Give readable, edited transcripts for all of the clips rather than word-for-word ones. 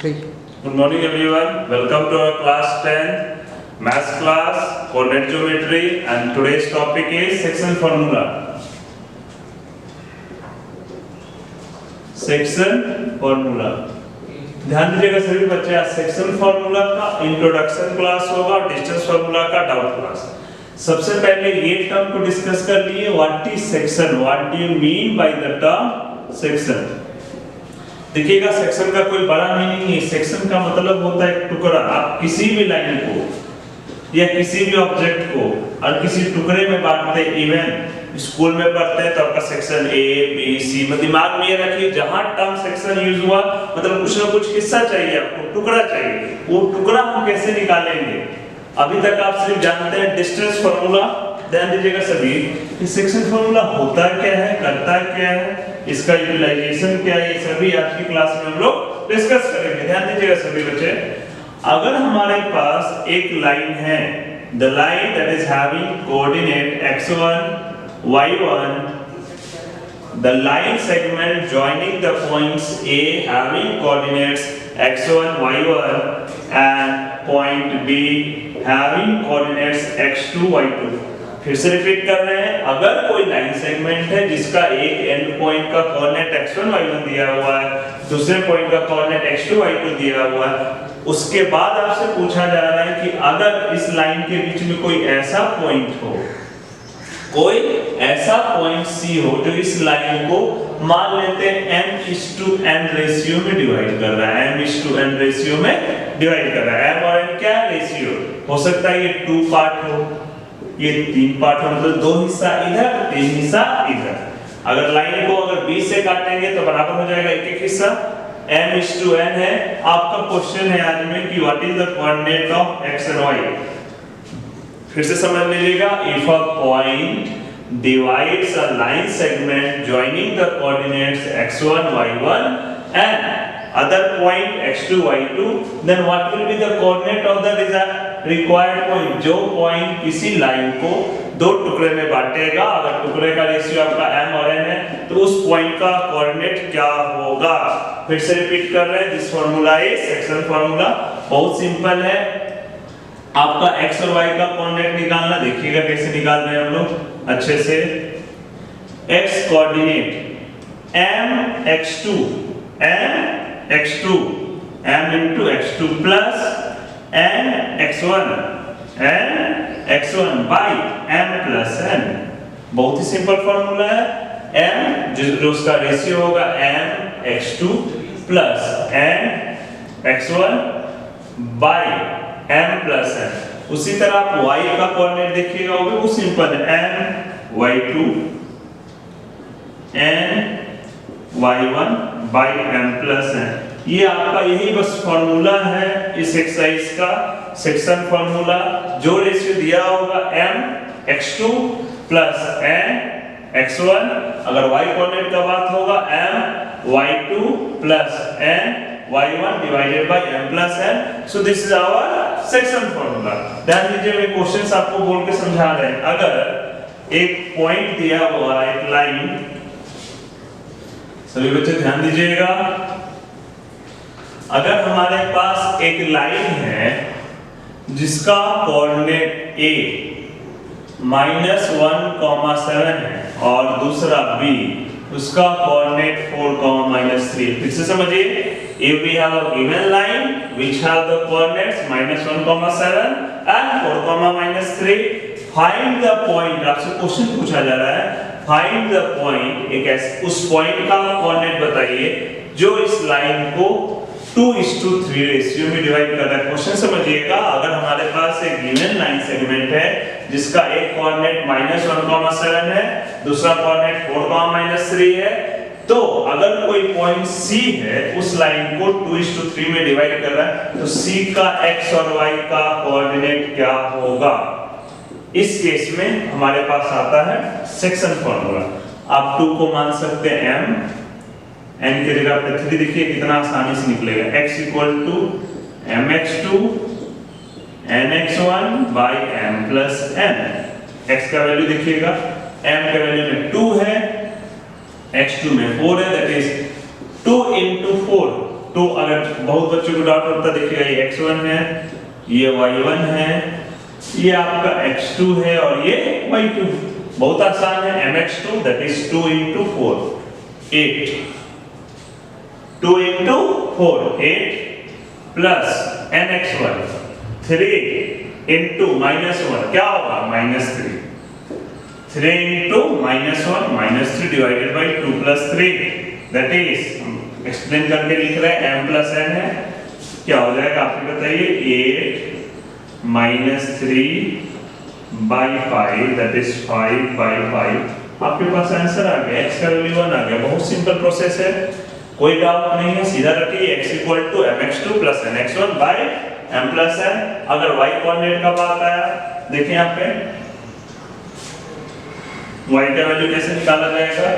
Good morning everyone. Welcome to our class 10 maths class, coordinate geometry, and today's topic is section formula. Section formula. ध्यान दीजिएगा सभी बच्चे, आज section formula का introduction class होगा और डिस्टेंस फॉर्मूला का डाउट क्लास। सबसे पहले ये टर्म को डिस्कस कर लिए, what is section, what do you mean by the term section. देखिएगा सेक्शन का कोई बड़ा मीनिंग नहीं, सेक्शन का मतलब होता है एक टुकड़ा। आप किसी भी लाइन को या किसी भी ऑब्जेक्ट को और किसी टुकड़े में बांटते, इवन स्कूल में पढ़ते हैं तो आपका सेक्शन ए बी सी में दिमाग में ये रखिए, जहां टर्म सेक्शन यूज हुआ मतलब कुछ ना कुछ हिस्सा चाहिए आपको, टुकड़ा चाहिए। वो टुकड़ा हम कैसे निकालेंगे? अभी तक आप सिर्फ जानते हैं डिस्टेंस फार्मूला। ध्यान दीजिएगा सभी, इस सेक्शन फार्मूला होता क्या है, करता क्या है, इसका यूटिलाइजेशन क्या है, ये सभी आज की क्लास में हम लोग डिस्कस करेंगे। ध्यान दीजिएगा सभी बच्चे, अगर हमारे पास एक लाइन है, the line that is having coordinate x1 y1, the line segment joining the points A having coordinates x1 y1 and point B having coordinates x2 y2। फिर से रिपीट कर रहे हैं, अगर कोई लाइन सेगमेंट है जिसका एक एंड पॉइंट का कोऑर्डिनेट x1 y1 दिया हुआ है, दूसरे पॉइंट का कोऑर्डिनेट x2 y2 दिया हुआ है, उसके बाद आपसे पूछा जा रहा है कि अगर इस लाइन के बीच में कोई ऐसा पॉइंट हो, कोई ऐसा पॉइंट C हो जो इस लाइन को मान लेते हैं m:n रेशियो में डिवाइड कर रहा है, m:n रेशियो में डिवाइड कर रहा है। m और n क्या रेशियो हो सकता है? ये 2 पार्ट हो, ये 3 पार्ट हो, मतलब 2 हिस्सा इधर 3 हिस्सा इधर। अगर लाइन को अगर 20 से काटेंगे तो बराबर हो जाएगा एक एक हिस्सा, m:n है। आपका क्वेश्चन है आज में कि what is the coordinate of x and y। फिर से समझ लीजिएगा, if a point divides a line segment joining the coordinates x1 y1 and other point x2 y2, then what will be the coordinate of the required point। जो point किसी line को दो टुकड़े में बांटेगा, अगर टुकड़े का रेशियो आपका m और n है तो उस पॉइंट का कोऑर्डिनेट क्या होगा। फिर से रिपीट कर रहे हैं, this formula is section formula. बहुत सिंपल है, आपका x और y का कोऑर्डिनेट निकालना। देखिएगा कैसे निकाल रहे हैं हम लोग अच्छे से। x coordinate m x2 m into x2 plus n x1 by m plus n। बहुत ही सिंपल फॉर्मूला है। m जो उसका रेशियो होगा m x2 plus n x1 by m plus n। उसी तरह आप y का कोऑर्डिनेट देखिएगा, वो भी बहुत सिंपल है, m y2 n y1 by m plus n। ये आपका यही बस फॉर्मूला है इस एक्सरसाइज का, सेक्शन फॉर्मूला। जो रेशियो दिया होगा m x2 plus n x1, अगर y कोऑर्डिनेट का बात होगा m y2 plus n y1 divided by m plus n। so this is our section formula। ध्यान दीजिए, मैं क्वेश्चंस आपको बोल के समझा रहे हैं। अगर एक पॉइंट दिया हुआ है, एक लाइन, सभी बच्चे ध्यान दीजिएगा, अगर हमारे पास एक लाइन है जिसका कोऑर्डिनेट a -1,7 है और दूसरा b उसका कोऑर्डिनेट 4,-3। फिर से समझिए, if we have a given line which have the coordinates -1,7 and 4,-3, find the point। आपसे क्वेश्चन पूछा जा रहा है, फाइंड द पॉइंट, एक ऐसे उस पॉइंट का कोऑर्डिनेट बताइए जो इस लाइन को 2:3 रेशियो में डिवाइड कर रहा है। क्वेश्चन समझिएगा, अगर हमारे पास एक गिवन लाइन सेगमेंट है जिसका एक कोऑर्डिनेट -1,7 है, दूसरा कोऑर्डिनेट 4,-3 है, तो अगर कोई पॉइंट C है उस लाइन को 2:3 में डिवाइड कर रहा है, तो C का x और y का कोऑर्डिनेट क्या होगा? इस केस में हमारे पास आता है सेक्शन फॉर्मूला। आप 2 को मान सकते हैं m, n की जगह पे 3। देखिए कितना आसानी से निकलेगा, x = mx2 nx1 by m plus n। x का वैल्यू देखिएगा, m का वैल्यू में 2 है, x2 में 4 है, दैट इज 2 into 4, 2 2 अगर बहुत बच्चों को डाउट होता देखिएगा ये x1 है, ये y1 है, ये आपका x2 है और ये y2। बहुत आसान है। mx2 that is 2 into 4 8, 2 into 4 8 plus nx1 3 into -1 क्या होगा -3, 3 into -1 -3 divided by 2 plus 3 that is explain करके लिख रहे हैं m plus n है, क्या हो जाएगा आप बताइए 8 minus 3 by 5 that is 5 by 5। आपके पास आंसर आ गया, x का वैल्यू 1 आ गया। बहुत सिंपल प्रोसेस है, कोई डाउट नहीं है, सीधा रखिए x equal to mx2 plus nx1 by m plus n। अगर y कोऑर्डिनेट का बात आया देखिए यहाँ पे y का वैल्यू कैसे निकाला जाएगा,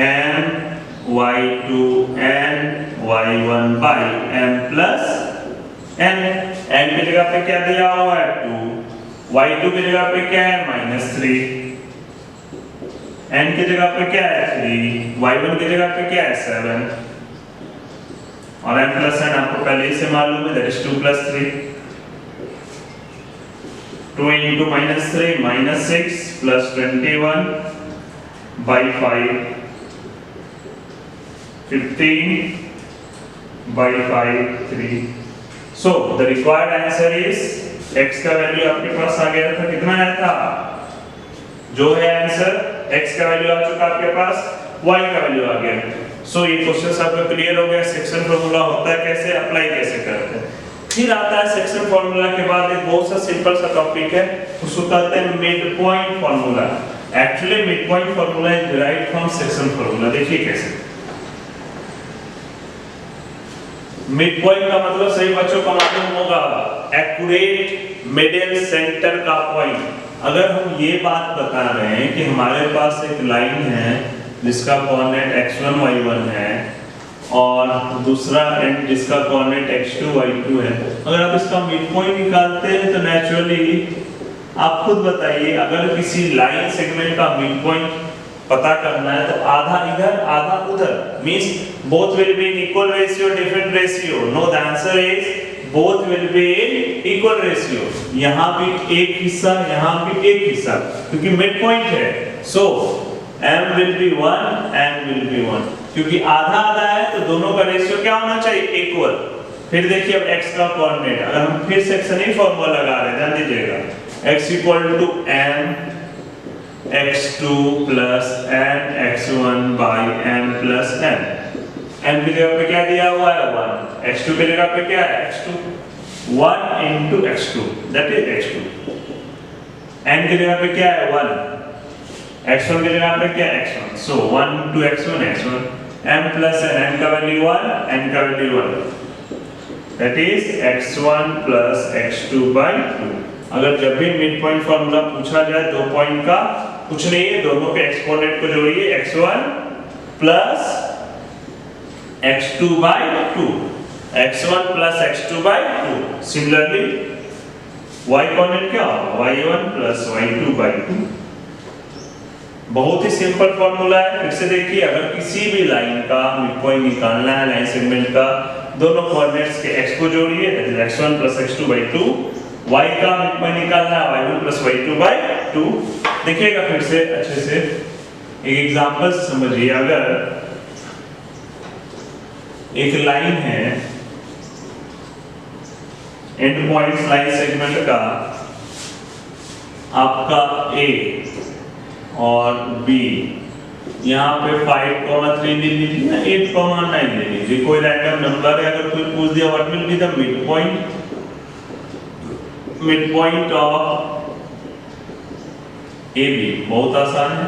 m y2 n y1 by m plus n। n की जगह पे क्या दिया हुआ है 2, y2 की जगह पे क्या है -3, n की जगह पे क्या है 3, y1 की जगह पे क्या है 7 और m plus n आपको पहले ही से मालूम है that is 2 plus 3। 2 into -3 -6 plus 21 by 5 15 by 5 3। So the required answer is x का वैल्यू आपके पास आ गया था, कितना आया था, जो है आंसर x का वैल्यू आ चुका आपके पास, y का वैल्यू आ गया। So ये क्वेश्चन आपका क्लियर हो गया, सेक्शन फार्मूला होता है कैसे, अप्लाई कैसे करते हैं। फिर आता है सेक्शन फार्मूला के बाद एक बहुत सा सिंपल सा टॉपिक है, उसको कहते हैं mid point formula. Actually mid point formula is derived from section formula. देखिए कैसे, मिड पॉइंट का मतलब सही बच्चों को मालूम होगा एक्यूरेट मिडिल सेंटर का पॉइंट। अगर हम ये बात बता रहे हैं कि हमारे पास एक लाइन है जिसका कोऑर्डिनेट x1 y1 है और दूसरा एंड जिसका कोऑर्डिनेट x2 y2 है, अगर आप इसका मिड पॉइंट निकालते हैं तो नेचुरली आप खुद बताइए, अगर किसी लाइन सेगमेंट का मिड पॉइंट पता करना है तो आधा इधर आधा उधर, means both will be in equal ratio different ratio. Know the answer is both will be in equal ratio. यहां भी एक हिस्सा यहां भी एक हिस्सा, क्योंकि मिड पॉइंट है। सो m will be 1 n will be 1, क्योंकि आधा आधा है तो दोनों का रेशियो क्या होना चाहिए, इक्वल। फिर देखिए अब x का कोऑर्डिनेट, अगर हम फिर सेक्शन ही फॉर्मूला लगा रहे हैं, ध्यान दीजिएगा, x equal to m x2 plus n x1 by m plus n। m की जगह पे क्या दिया हुआ है 1, x2 की जगह पे क्या है x2, 1 into x2 that is x2, n की जगह पे क्या है 1, x1 की जगह पे क्या है x1, so 1 into x1 x1, m plus n का वैल्यू 1 n का value 1 that is x1 plus x2 by 2। अगर जब भी मिड पॉइंट फार्मूला पूछा जाए दो पॉइंट का, कुछ नहीं है, दोनों के एक्सपोनेंट को जोड़िए, x1 plus x2 by 2, x1 plus x2 by 2। Similarly y coordinate क्या होगा, y1 plus y2 by 2। बहुत ही सिंपल फार्मूला है। फिर से देखिए, अगर किसी भी लाइन का मिड पॉइंट निकालना है, लाइन सेगमेंट का, दोनों कोऑर्डिनेट्स के x को जोड़िए, that is x1 plus x2 by 2। y का मिड पॉइंट निकालना है, y1 plus y2 by 2। देखिएगा फिर से अच्छे से एक एग्जांपल से समझिए। अगर एक लाइन है, एंड पॉइंट्स लाइन सेगमेंट का आपका A और B, यहाँ पे 5,3 ले लीजिए, 8,9 ले लीजिए, कोई रैंडम नंबर है। अगर कोई पूछ दिया what will be the mid point of AB, बहुत आसान है,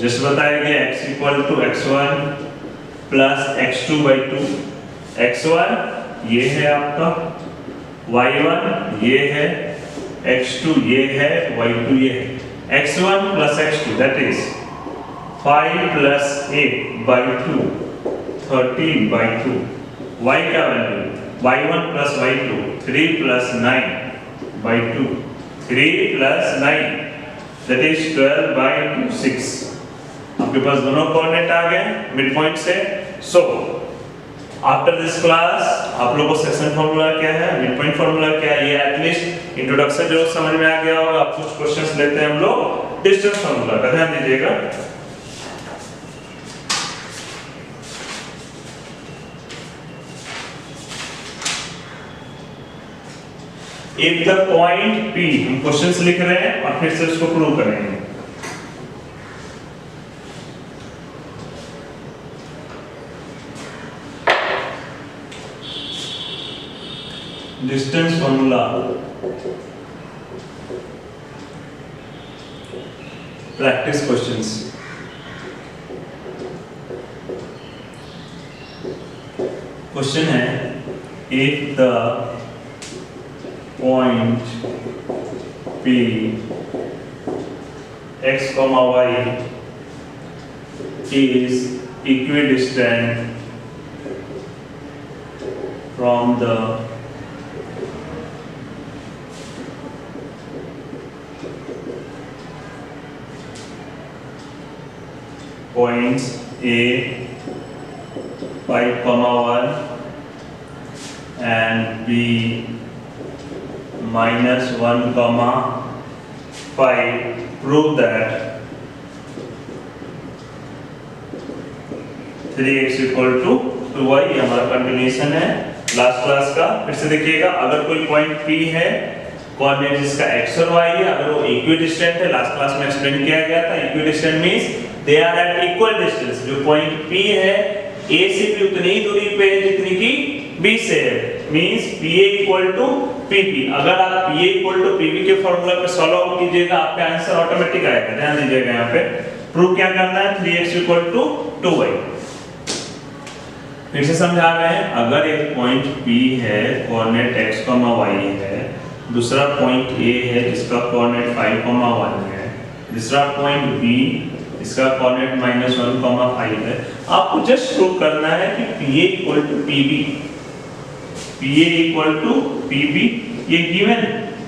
जस्ट बताया गया x equal to x1 plus x2 by 2। x1 ये है आपका, y1 ये है, x2 ये है, y2 ये है। x1 plus x2 that is 5 plus 8 by 2 13 by 2। y का value y1 plus y2 3 plus 9 by 2, 3 plus 9 that is 12 by 2 6। अब आपके पास दोनों कोऑर्डिनेट आ गए मिड पॉइंट से। सो आफ्टर दिस क्लास आप लोगों को सेक्शन फार्मूला क्या है, मिड पॉइंट फार्मूला क्या है, ये एटलीस्ट इंट्रोडक्शन जो समझ में आ गया होगा। अब कुछ क्वेश्चंस लेते हैं हम लोग डिस्टेंस फार्मूला का, ध्यान दीजिएगा। इफ द पॉइंट P, हम क्वेश्चंस लिख रहे हैं और फिर से उसको प्रूव करेंगे। Distance formula, practice questions. Question है if the point P x, y is equidistant from the points A 5,1 and B -1,5, prove that 3x = 2y। हमारा कंटिन्यूएशन है लास्ट क्लास का। फिर से देखिएगा, अगर कोई पॉइंट P है, कोऑर्डिनेट जिसका x और y है, अगर वो इक्विडिस्टेंट है, लास्ट क्लास में एक्सप्लेन किया गया था, equidistant means they are at equal distance. जो पॉइंट P है A से भी उतनी ही दूरी पे है जितनी की B से है, मींस PA = PP। अगर आप PA = PB के फार्मूला पे सॉल्व आउट कीजिएगा, आपका आंसर ऑटोमेटिक आएगा। ध्यान दीजिएगा, यहाँ पे प्रूव क्या करना है, 3x = 2y। फिर से समझा रहे हैं, अगर एक पॉइंट P है, कोऑर्डिनेट x, y है, दूसरा पॉइंट A है जिसका कोऑर्डिनेट 5,1 है, तीसरा पॉइंट B इसका कोऑर्डिनेट -1,5 है, आपको जस्ट प्रूव करना है कि PA = PB, PA = PB, ये given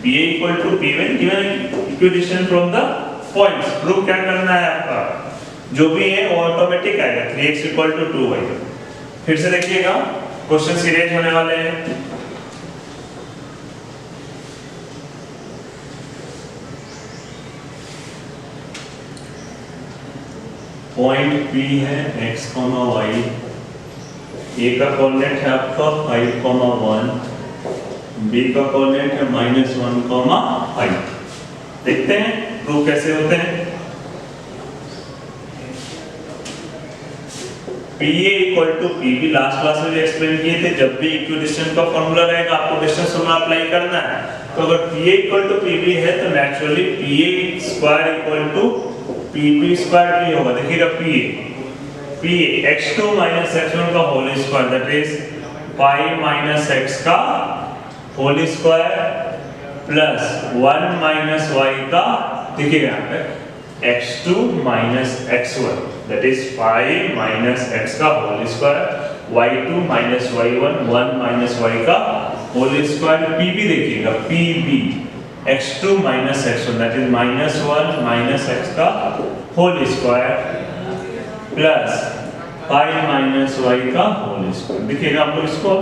PA = P1 given equidistant from the points. Prove क्या करना है आपका, जो भी है वो ऑटोमेटिक आएगा, 3x = 2y। फिर से देखिएगा, क्वेश्चन सीरीज होने वाले हैं। पॉइंट P है x, y, A का कोऑर्डिनेट है आपका 5,1, B का कोऑर्डिनेट है -1,5। देखते हैं प्रूव कैसे होते हैं। PA = PB लास्ट क्लास में भी एक्सप्लेन किए थे। जब भी इक्विडिस्टेंट का फार्मूला रहेगा, आपको डिस्टेंस फार्मूला अप्लाई करना है। तो अगर PA = PB है तो नेचुरली PA² = PP² भी होगा। देखिएगा, PA x2 - x1 का whole square, that is 5 - x का होल स्क्वायर प्लस 1 - y का, देखिएगा यहाँ पे x2 - x1, that is 5 - x का whole square, y2 - y1, 1 - y का होल स्क्वायर। PB देखिएगा, PB x2 - x1, that is -1 - x का होल स्क्वायर प्लस 5 - y का होल स्क्वायर। देखिएगा, हम लोग इसको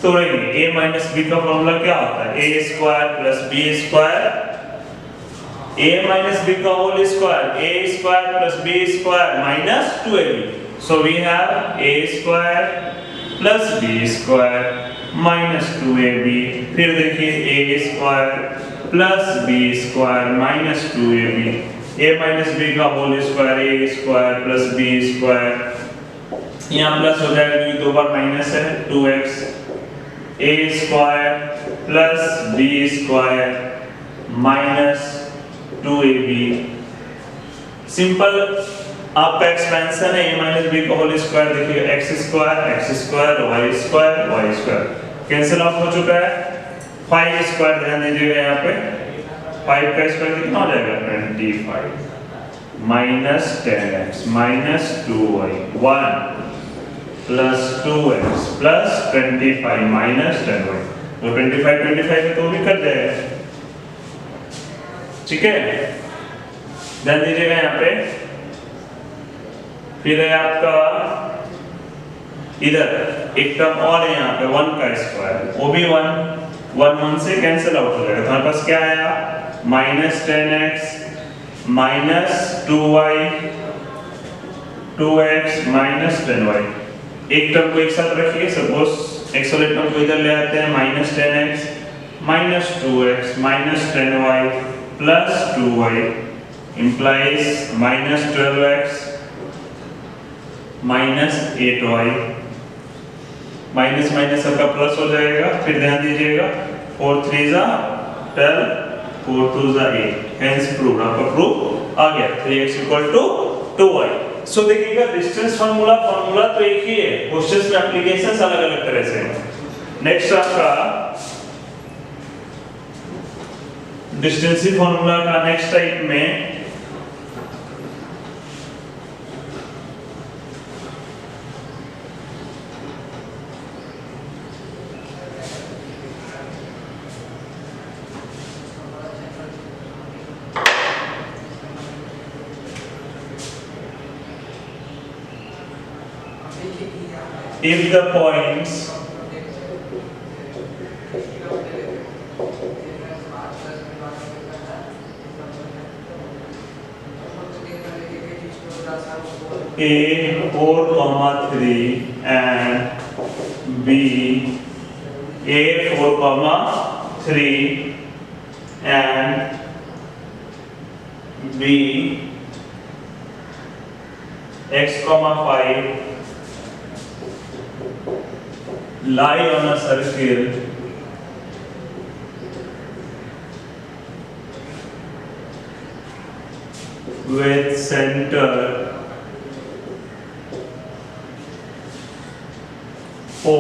तोड़ेंगे। a - b का फॉर्मूला क्या होता है, a² + b², a - b का whole square, a² + b² -2ab। So we have a² + b² -2ab। फिर देखिए a² + b² -2ab, a - b का होल स्क्वायर, a² + b², यहाँ प्लस हो जाएगा क्योंकि दो बार माइनस है, 2x, a² + b² -2ab। Simple आपका एक्सपेंशन है, a - b का होल स्क्वायर, देखिए x² y², कैंसिल आउट हो चुका है। 5² ध्यान दीजिएगा, यहाँ पे 5 का स्क्वायर कितना हो जाएगा, 25 -10x -2y, 1 + 2x + 25 -10y। तो 25 तो भी कट जाएगा, ठीक है। ध्यान दीजिएगा, यहाँ पे फिर है आपका इधर एक टर्म और है यहाँ पे 1 का स्क्वायर, वो भी 1 से कैंसिल आउट हो जाएगा। तो हमारे पास क्या आया -10x -2x -10y। एक टर्म को एक साथ रखिए, सपोज एक्स वाले टर्म को इधर ले आते हैं, -10x -2x -10y +2y implies -12x -8y। Minus minus सबका प्लस हो जाएगा। फिर ध्यान दीजिएगा 4 3 12 4 2 8, हेंस प्रूव, आपका प्रूफ आ गया 3x = 2y। सो देखिएगा डिस्टेंस फार्मूला तो एक ही है, क्वेश्चंस में एप्लीकेशंस अलग-अलग तरह से हैं। नेक्स्ट आपका डिस्टेंस फार्मूला का नेक्स्ट टाइप में if the points A 4, 3 and B A 4, 3 and B x, 5 lie on a circle with center O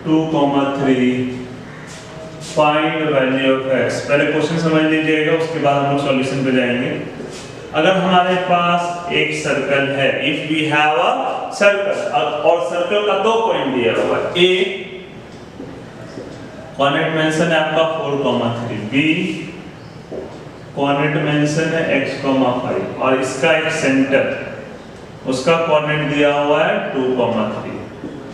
2, 3 find value of x। पहले क्वेश्चन समझ लीजिएगा, उसके बाद हम लोग सॉल्यूशन पे जाएंगे। अगर हमारे पास एक सर्कल है, if we have a circle और सर्कल का 2 पॉइंट दिया हुआ है, ए कोऑर्डिनेट मेंशन है आपका 4, 3, बी कोऑर्डिनेट मेंशन है x, 5 और इसका एक सेंटर, उसका कोऑर्डिनेट दिया हुआ है 2, 3।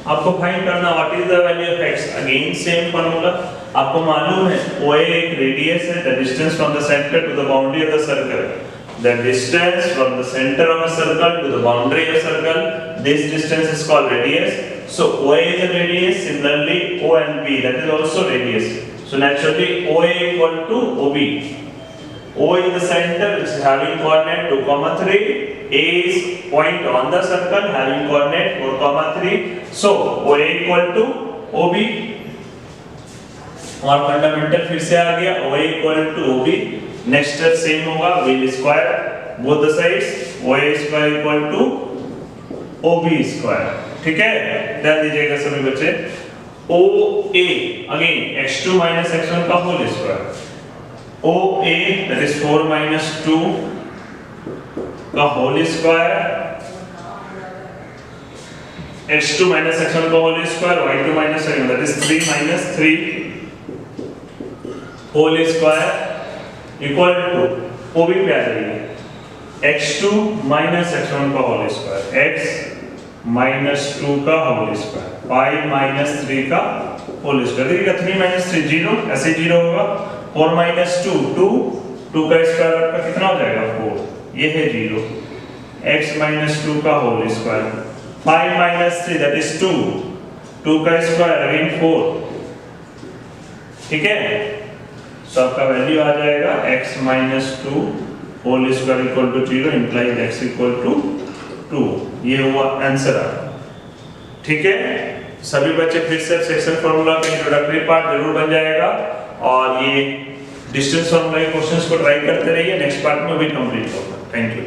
आपको फाइंड करना what is the value of x। Again same formula, आपको मालूम है OA एक रेडियस है, the distance from the centre to the boundary of the circle, the distance from the centre of a circle to the boundary of circle, this distance is called radius. So OA is a radius, similarly O and B, that is also radius. So naturally OA equal to OB. O is the center which is having coordinate 2, 3. A is point on the circle having coordinate 4, 3. So OA equal to OB और fundamental फिर से आ गया OA equal to OB। Next step same होगा, we'll square both the sides, OA square equal to OB square. ठीक है, ध्यान दीजिएगा सभी बच्चे। OA अगेन x2 x1 का whole square, OA that is 4 - 2 का होल स्क्वायर, x2 x1 का whole square, y2 - y1 that is 3 - 3 whole square equal to OB पे आ जाएगी x2 x1 का होल स्क्वायर, x - 2 का होल स्क्वायर, 5 - 3 का whole square. देखिएगा 3 - 3 0, ऐसे 0 होगा। 4 - 2 2 का स्क्वायर आपका कितना हो जाएगा 4, ये है 0। x - 2 का होल स्क्वायर, 5 - 3 दैट इज 2, 2 का स्क्वायर अगेन 4। ठीक है, सो आपका वैल्यू आ जाएगा x - 2 whole square equal to 0 implies x equal to 2। ये हुआ आंसर। ठीक है, सभी बच्चे फिर से सेक्शन फार्मूला का इंट्रोडक्टरी पार्ट जरूर बन जाएगा और ये डिस्टेंस फार्मूला के क्वेश्चंस को ट्राई करते रहिए, नेक्स्ट पार्ट में भी कंप्लीट होगा। Thank you.